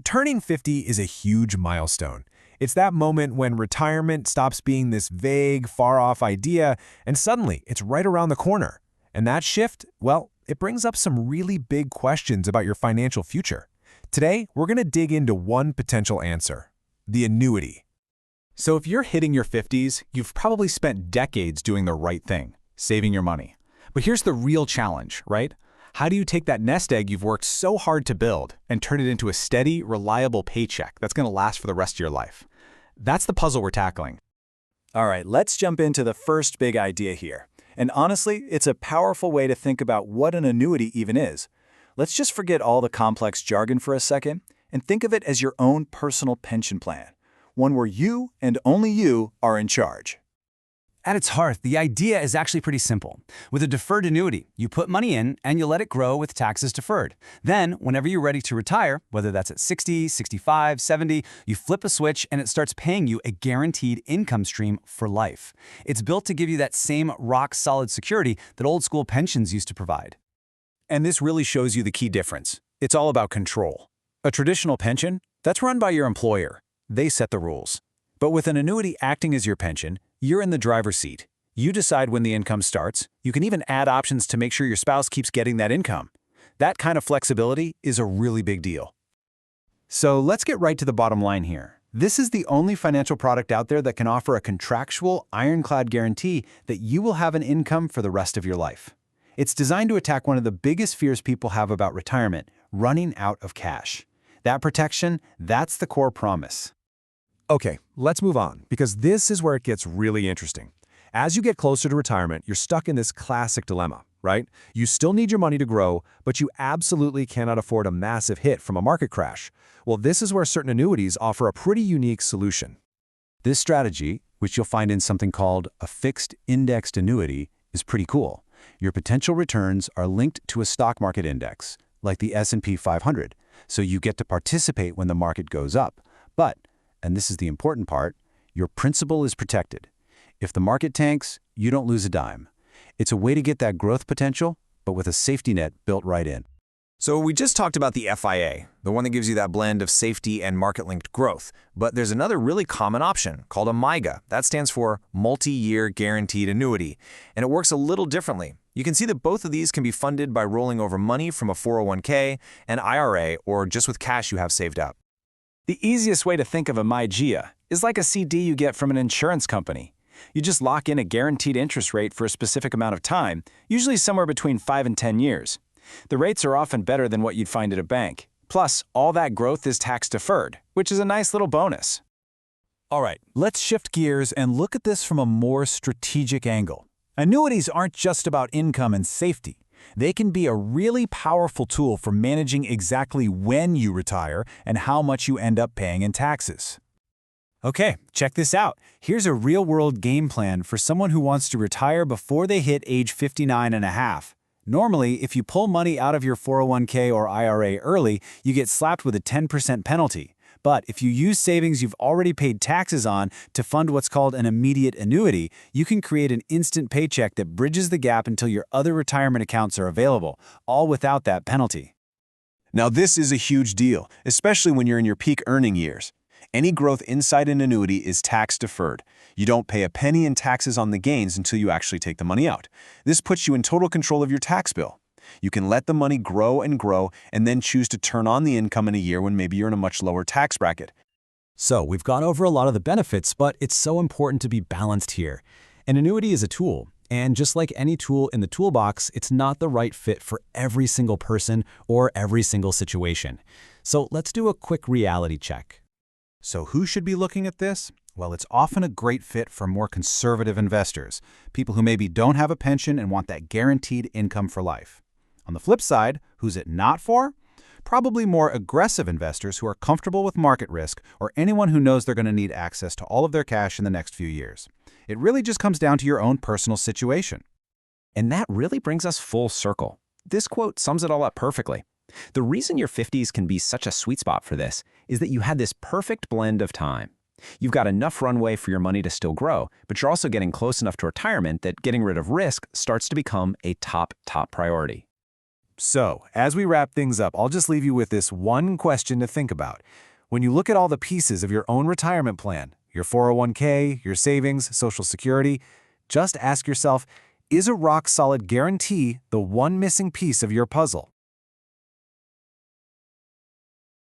Turning 50 is a huge milestone. It's that moment when retirement stops being this vague, far-off idea, and suddenly it's right around the corner. And that shift, well, it brings up some really big questions about your financial future. Today, we're going to dig into one potential answer: the annuity. So if you're hitting your 50s, you've probably spent decades doing the right thing, saving your money. But here's the real challenge, right? How do you take that nest egg you've worked so hard to build and turn it into a steady, reliable paycheck that's going to last for the rest of your life? That's the puzzle we're tackling. All right, let's jump into the first big idea here. And honestly, it's a powerful way to think about what an annuity even is. Let's just forget all the complex jargon for a second and think of it as your own personal pension plan, one where you and only you are in charge. At its heart, the idea is actually pretty simple. With a deferred annuity, you put money in and you let it grow with taxes deferred. Then, whenever you're ready to retire, whether that's at 60, 65, 70, you flip a switch and it starts paying you a guaranteed income stream for life. It's built to give you that same rock-solid security that old-school pensions used to provide. And this really shows you the key difference. It's all about control. A traditional pension, that's run by your employer. They set the rules. But with an annuity acting as your pension, you're in the driver's seat. You decide when the income starts. You can even add options to make sure your spouse keeps getting that income. That kind of flexibility is a really big deal. So let's get right to the bottom line here. This is the only financial product out there that can offer a contractual, ironclad guarantee that you will have an income for the rest of your life. It's designed to attack one of the biggest fears people have about retirement: running out of cash. That protection, that's the core promise. Okay, let's move on, because this is where it gets really interesting. As you get closer to retirement, you're stuck in this classic dilemma, right? You still need your money to grow, but you absolutely cannot afford a massive hit from a market crash. Well, this is where certain annuities offer a pretty unique solution. This strategy, which you'll find in something called a fixed indexed annuity, is pretty cool. Your potential returns are linked to a stock market index, like the S&P 500, so you get to participate when the market goes up. But, and this is the important part, your principal is protected. If the market tanks, you don't lose a dime. It's a way to get that growth potential, but with a safety net built right in. So we just talked about the FIA, the one that gives you that blend of safety and market-linked growth. But there's another really common option called a MYGA. That stands for Multi-Year Guaranteed Annuity, and it works a little differently. You can see that both of these can be funded by rolling over money from a 401k, an IRA, or just with cash you have saved up. The easiest way to think of a MYGA is like a CD you get from an insurance company. You just lock in a guaranteed interest rate for a specific amount of time, usually somewhere between 5 and 10 years. The rates are often better than what you'd find at a bank. Plus, all that growth is tax-deferred, which is a nice little bonus. All right, let's shift gears and look at this from a more strategic angle. Annuities aren't just about income and safety. They can be a really powerful tool for managing exactly when you retire and how much you end up paying in taxes. Okay, check this out. Here's a real-world game plan for someone who wants to retire before they hit age 59 and a half. Normally, if you pull money out of your 401k or IRA early, you get slapped with a 10% penalty. But if you use savings you've already paid taxes on to fund what's called an immediate annuity, you can create an instant paycheck that bridges the gap until your other retirement accounts are available, all without that penalty. Now, this is a huge deal, especially when you're in your peak earning years. Any growth inside an annuity is tax-deferred. You don't pay a penny in taxes on the gains until you actually take the money out. This puts you in total control of your tax bill. You can let the money grow and then choose to turn on the income in a year when maybe you're in a much lower tax bracket. So we've gone over a lot of the benefits, but it's so important to be balanced here. An annuity is a tool, and just like any tool in the toolbox, it's not the right fit for every single person or every single situation. So let's do a quick reality check. So who should be looking at this? Well, it's often a great fit for more conservative investors, people who maybe don't have a pension and want that guaranteed income for life. On the flip side, who's it not for? Probably more aggressive investors who are comfortable with market risk, or anyone who knows they're going to need access to all of their cash in the next few years. It really just comes down to your own personal situation. And that really brings us full circle. This quote sums it all up perfectly. The reason your 50s can be such a sweet spot for this is that you had this perfect blend of time. You've got enough runway for your money to still grow, but you're also getting close enough to retirement that getting rid of risk starts to become a top priority. So, as we wrap things up, I'll just leave you with this one question to think about. When you look at all the pieces of your own retirement plan, your 401k, your savings, Social Security, just ask yourself, is a rock-solid guarantee the one missing piece of your puzzle?